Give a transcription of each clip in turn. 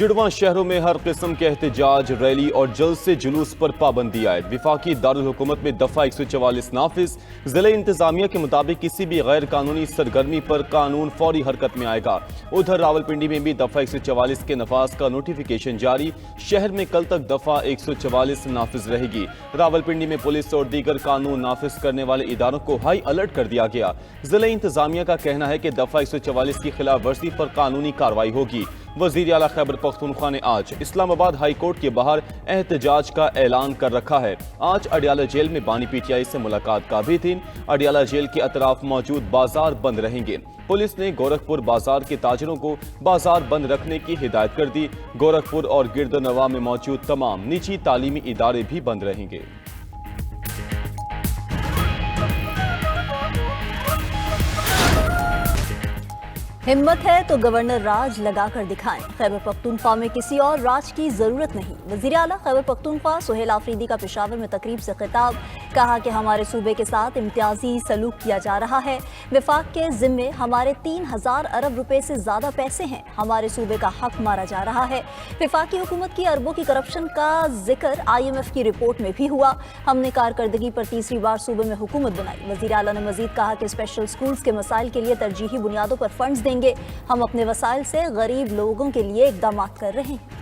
जुड़वा शहरों में हर किस्म के एहतजाज, रैली और जलसे जुलूस पर पाबंदी आयद। विफाकी दारुल हुकूमत में दफा 144 नाफिज। जिले इंतजामिया के मुताबिक किसी भी गैर कानूनी सरगर्मी पर कानून फौरी हरकत में आएगा। उधर रावलपिंडी में भी दफा 144 के नफाज का नोटिफिकेशन जारी। शहर में कल तक दफा 144 नाफिज रहेगी। रावलपिंडी में पुलिस और दीगर कानून नाफिज करने वाले इदारों को हाई अलर्ट कर दिया गया। जिले इंतजामिया का कहना है कि दफा 144 की खिलाफ वर्जी पर कानूनी कार्रवाई होगी। वजीर आला खैबर पख्तूनख्वा ने आज इस्लामाबाद हाई कोर्ट के बाहर एहतजाज का ऐलान कर रखा है। आज अडियाला जेल में बानी पीटीआई से मुलाकात का भी दिन। अडियाला जेल के अतराफ मौजूद बाजार बंद रहेंगे। पुलिस ने गोरखपुर बाजार के ताजरों को बाजार बंद रखने की हिदायत कर दी। गोरखपुर और गिरदनवा में मौजूद तमाम निजी तालीमी इदारे भी बंद रहेंगे। हिम्मत है तो गवर्नर राज लगाकर दिखाएं। खैबर पख्तूनख्वा में किसी और राज की जरूरत नहीं। वजीर आला खैबर पख्तूनख्वा सुहेल आफरीदी का पेशावर में तकरीब से खिताब। कहा कि हमारे सूबे के साथ इम्तियाजी सलूक किया जा रहा है। विफाक के जिम्मे हमारे 3000 अरब रुपए से ज्यादा पैसे हैं। हमारे सूबे का हक मारा जा रहा है। विफाकी हुकूमत की अरबों की करप्शन का जिक्र IMF की रिपोर्ट में भी हुआ। हमने कारकर्दगी पर तीसरी बार सूबे में हुकूमत बनाई। वजीर आला ने मजीद कहा कि स्पेशल स्कूल्स के मसाइल के लिए तरजीही बुनियादों पर फंड्स देंगे। हम अपने वसाइल से गरीब लोगों के लिए इकदाम कर रहे हैं।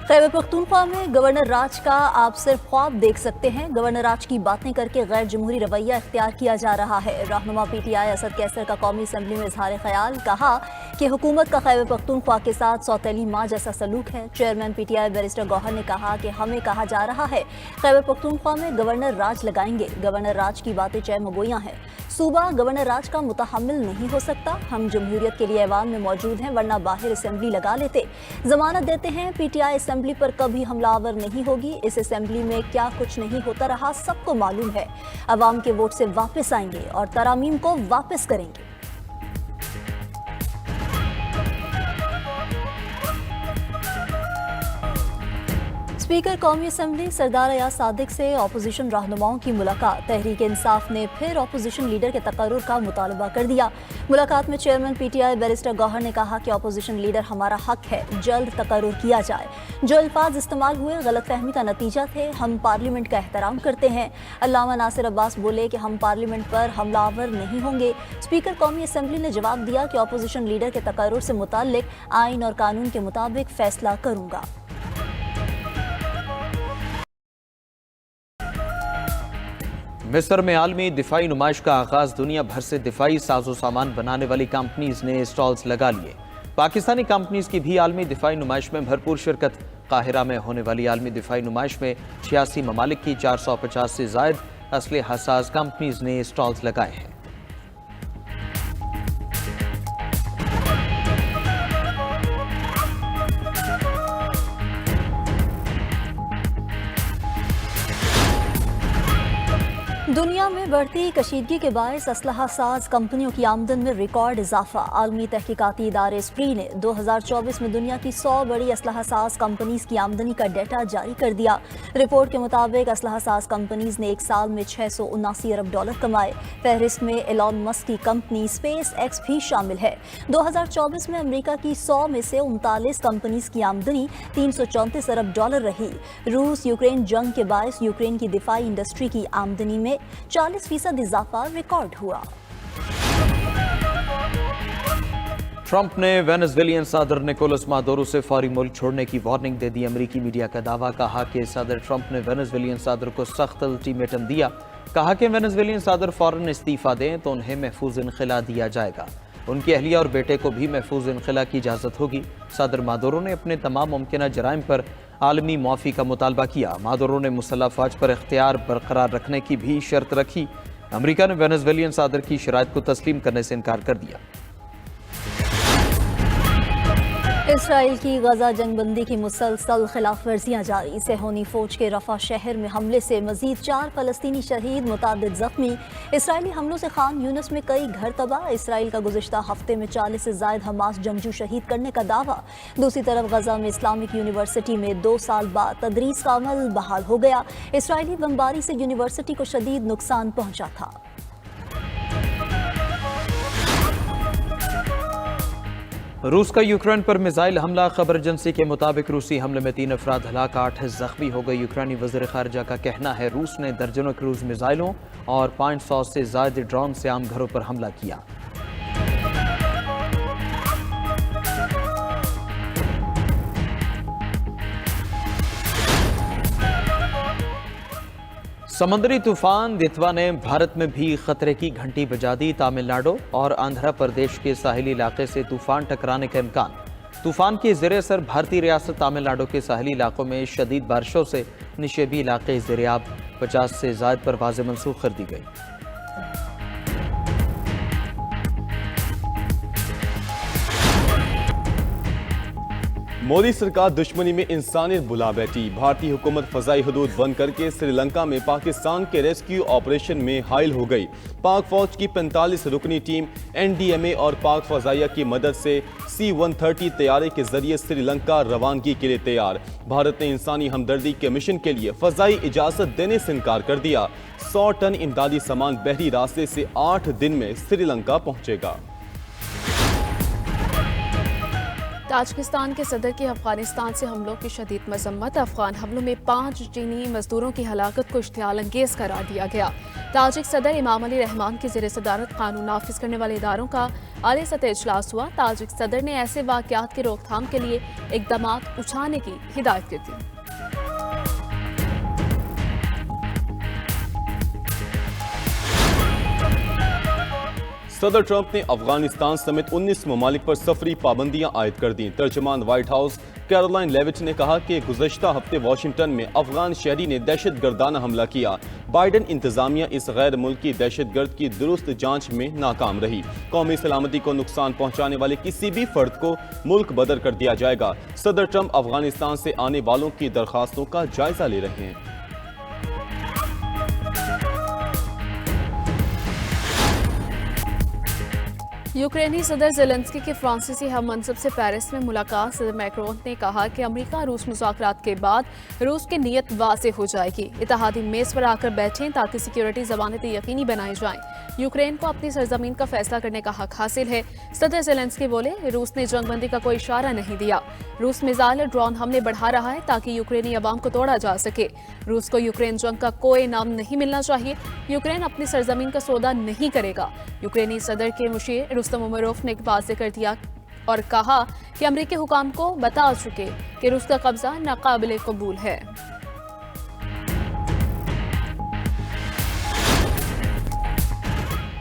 खैबर पख्तूनख्वा में गवर्नर राज का आप सिर्फ ख्वाब देख सकते हैं। गवर्नर राज की बातें करके गैर जमहूरी रवैया इख्तियार किया जा रहा है। रहनुमा PTI असद कैसर का कौमी असम्बली में इजहार ख्याल। कहा कि हुकूमत का खैबर पख्तूनख्वा के साथ सौतेली माँ जैसा सलूक है। चेयरमैन PTI बैरिस्टर गौहर ने कहा कि हमें कहा जा रहा है खैबर पख्तूनख्वा में गवर्नर राज लगाएंगे। गवर्नर राज की बातें चय मगोइयां हैं। सूबा गवर्नर राज का मुतहम्मिल नहीं हो सकता। हम जमहूरियत के लिए ऐवान में मौजूद हैं, वरना बाहर असेंबली लगा लेते। जमानत देते हैं PTI असेंबली पर कभी हमलावर नहीं होगी। इस असेंबली में क्या कुछ नहीं होता रहा सबको मालूम है। अवाम के वोट से वापस आएंगे और तरामीम को वापस करेंगे। स्पीकर कौमी असम्बली सरदार अयाज सादिक से अपोजिशन रहनुमाओं की मुलाकात। तहरीक इंसाफ ने फिर अपोजिशन लीडर के तकर्रुर का मुतालबा कर दिया। मुलाकात में चेयरमैन PTI बैरिस्टर गौहर ने कहा कि अपोजिशन लीडर हमारा हक है, जल्द तकर्रुर किया जाए। जो अल्फाज इस्तेमाल हुए गलतफहमी का नतीजा थे। हम पार्लियामेंट का एहतराम करते हैं। अल्लामा नासिर अब्बास बोले कि हम पार्लियामेंट पर हमलावर नहीं होंगे। स्पीकर कौमी असम्बली ने जवाब दिया कि अपोजिशन लीडर के तकर्रुर से मुताल्लिक आइन और कानून के मुताबिक फैसला करूंगा। मिस्र में आलमी दिफाई नुमाइश का आगाज। दुनिया भर से दिफाई साजो सामान बनाने वाली कंपनीज ने स्टॉल्स लगा लिए। पाकिस्तानी कंपनीज की भी आलमी दिफाई नुमाइश में भरपूर शिरकत। काहिरा में होने वाली आलमी दिफाई नुमाइश में 86 ममालिक की 450 से जायद असले हसास कंपनीज ने स्टॉल्स लगाए हैं। दुनिया में बढ़ती कशीदगी के बायस असलहा साज कंपनियों की आमदन में रिकॉर्ड इजाफा। आलमी तहकीकाती इदारे स्प्री ने 2024 में दुनिया की 100 बड़ी असलहा साज कंपनीज की आमदनी का डेटा जारी कर दिया। रिपोर्ट के मुताबिक असलहा साज कंपनीज ने एक साल में $679 अरब कमाए। फहरिस्त में एलॉन मस्क की कंपनी SpaceX भी शामिल है। 2024 में अमेरिका की 100 में से 39 कंपनीज की आमदनी $334 अरब रही। रूस यूक्रेन जंग के बायस यूक्रेन की दिफाई इंडस्ट्री की आमदनी में 40% इजाफा रिकॉर्ड हुआ। ट्रंप ने वेनेजुएलियन सदर निकोलस मादुरो से फौरी मुल्क छोड़ने की वार्निंग दे दी। अमेरिकी मीडिया का दावा। कहा कि सदर ट्रंप ने वेनेजुएलियन सदर को सख्त अल्टीमेटम दिया। कहा कि वेनेजुएलियन सदर फौरन इस्तीफा दें तो उन्हें महफूज इनखला दिया जाएगा। उनकी अहलिया और बेटे को भी महफूज इनखला की इजाज़त होगी। सदर मादुरो ने अपने तमाम मुमकिन जराइम पर आलमी मुआफ़ी का मुतालबा किया। मादुरो ने मुसल्लह फ़ौज पर इख्तियार बरकरार रखने की भी शर्त रखी। अमेरिका ने वेनेजुएलियन सदर की शराइत को तस्लीम करने से इनकार कर दिया। इसराइल की गजा जंगबंदी की मुसलसल खिलाफ वर्जियाँ जारी। सेहोनी फौज के रफा शहर में हमले से मजीद 4 फलस्तीनी शहीद, मुतादिद जख्मी। इसराइली हमलों से खान यूनिस में कई घर तबाह। इसराइल का गुज़िश्ता हफ्ते में 40 से ज़ायद हमास जंगजू शहीद करने का दावा। दूसरी तरफ गजा में इस्लामिक यूनिवर्सिटी में 2 साल बाद तदरीस का अमल बहाल हो गया। इसराइली बमबारी से यूनिवर्सिटी को शदीद नुकसान पहुंचा था। रूस का यूक्रेन पर मिसाइल हमला। खबर एजेंसी के मुताबिक रूसी हमले में 3 अफराद हलाक, 8 जख्मी हो गए। यूक्रेनी वज़ीर ख़ारिजा का कहना है रूस ने दर्जनों क्रूज मिसाइलों और 500 से ज़ायद ड्रोन से आम घरों पर हमला किया। समंदरी तूफान दितवा ने भारत में भी खतरे की घंटी बजा दी। तमिलनाडु और आंध्र प्रदेश के साहिली इलाके से तूफान टकराने का इम्कान। तूफान के ज़ेरे असर भारतीय रियासत तमिलनाडु के साहिली इलाकों में शदीद बारिशों से निशेबी इलाके ज़ेरे-आब। 50 से ज़ायद परवाज़ें मनसूख कर दी गई। मोदी सरकार दुश्मनी में इंसानियत भुला बैठी। भारतीय हुकूमत फजाई हदूद बंद करके श्रीलंका में पाकिस्तान के रेस्क्यू ऑपरेशन में हायल हो गई। पाक फौज की 45 रुकनी टीम NDMA और पाक फजाइया की मदद से C-130 तैयारे के जरिए श्रीलंका रवानगी के लिए तैयार। भारत ने इंसानी हमदर्दी के मिशन के लिए फजाई इजाजत देने से इनकार कर दिया। 100 टन इमदादी सामान बहरी रास्ते से 8 दिन में श्रीलंका पहुंचेगा। ताजिकिस्तान के सदर की अफगानिस्तान से हमलों की शदीद मजम्मत। अफगान हमलों में 5 चीनी मजदूरों की हलाकत को इश्तियाल अंगेज करार दिया गया। ताजिक सदर इमाम अली रहमान की ज़ेर सदारत कानून नाफिज करने वाले इदारों का आला सतह इजलास हुआ। ताजिक सदर ने ऐसे वाक़यात की रोकथाम के लिए इक़दाम उठाने की हिदायत की थी। सदर ट्रंप ने अफगानिस्तान समेत 19 ममालिक पर सफरी पाबंदियां आयद कर दी। तर्जुमान व्हाइट हाउस कैरोलाइन लेविट ने कहा कि गुज़श्ता हफ्ते वाशिंगटन में अफगान शहरी ने दहशत गर्दाना हमला किया। बाइडन इंतजामिया इस गैर मुल्की दहशतगर्द की दुरुस्त जांच में नाकाम रही। कौमी सलामती को नुकसान पहुंचाने वाले किसी भी फर्द को मुल्क बदर कर दिया जाएगा। सदर ट्रंप अफगानिस्तान से आने वालों की दरखास्तों का जायजा ले रहे हैं। यूक्रेनी सदर ज़ेलेंस्की के फ्रांसीसी हम मनसब से पेरिस में मुलाकात। सदर मैक्रोन ने कहा कि अमेरिका रूस मुज़ाकरात के बाद रूस की नीयत वाज़ेह हो जाएगी। इत्तेहादी मेज़ पर आकर बैठें ताकि सिक्योरिटी ज़मानतें यकीनी बनाई जाएं। यूक्रेन को अपनी सरजमीन का फैसला करने का हक हासिल है। सदर ज़ेलेंस्की बोले, रूस ने जंगबंदी का कोई इशारा नहीं दिया। रूस मिसाइल और ड्रोन हमले बढ़ा रहा है ताकि यूक्रेनी अवाम को तोड़ा जा सके। रूस को यूक्रेन जंग का कोई नाम नहीं मिलना चाहिए। यूक्रेन अपनी सरजमीन का सौदा नहीं करेगा। यूक्रेनी सदर के मुशीर रुस्तम उमरोफ ने वाज़ेह कर दिया और कहा कि अमेरिकी हुकाम को बता चुके कि रूस का कब्जा नाकाबिले कबूल है।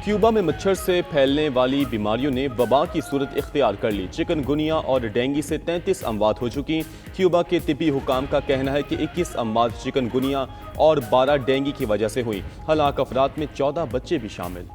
क्यूबा में मच्छर से फैलने वाली बीमारियों ने वबा की सूरत इख्तियार कर ली। चिकनगुनिया और डेंगू से 33 अमवात हो चुकी। क्यूबा के तिब्बी हुकाम का कहना है कि 21 अमवात चिकनगुनिया और 12 डेंगू की वजह से हुई। हलाक अफराद में 14 बच्चे भी शामिल।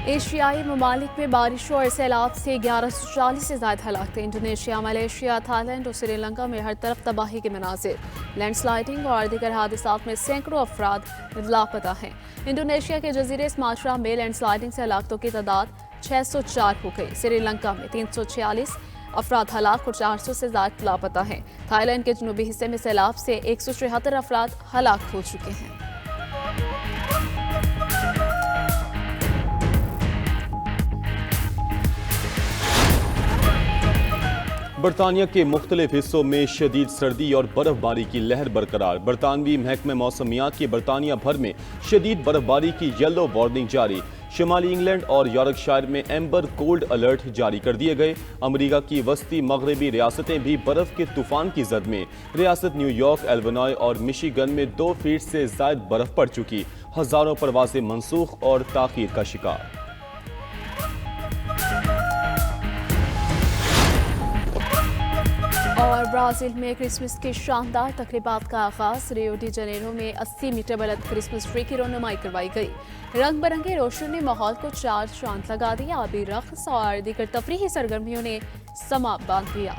एशियाई ममालिक में बारिशों और सैलाब से 1140 से ज़्यादा हलाक थे। इंडोनेशिया, मलेशिया, थाईलैंड और श्रीलंका में हर तरफ तबाही के मनाजिर। लैंडस्लाइडिंग और दीगर हादसात में सैकड़ों अफराद लापता हैं। इंडोनेशिया के जजीरे सुमात्रा में लैंडस्लाइडिंग से हलाकतों की तादाद 604 हो गई। श्रीलंका में 346 अफराद हलाक और 400 से ज़्यादा लापता हैं। थाईलैंड के जनूबी हिस्से में सैलाब से 173 अफराद हलाक हो चुके हैं। बरतानिया के मुख्तलिफ हिस्सों में शदीद सर्दी और बर्फबारी की लहर बरकरार। बरतानवी महकमे मौसमियात की बरतानिया भर में शदीद बर्फबारी की येलो वार्निंग जारी। शुमाली इंग्लैंड और यॉर्कशायर में एम्बर कोल्ड अलर्ट जारी कर दिए गए। अमेरिका की वस्ती मगरबी रियासतें भी बर्फ के तूफान की जद में। रियासत न्यूयॉर्क, एल्वनॉय और मिशिगन में 2 फीट से ज्यादा बर्फ पड़ चुकी। हजारों परवाजें मनसूख और ताखीर का शिकार। और ब्राजील में क्रिसमस की शानदार तकरीबात का आगाज। रियो डी जनेरो में 80 मीटर बुलंद क्रिसमस ट्री की रौनमाई करवाई गई। रंग बिरंगे रोशनी ने माहौल को चार चांद लगा दिया। आबी रक्स और दीगर तफरीही सरगर्मियों ने समा बांध दिया।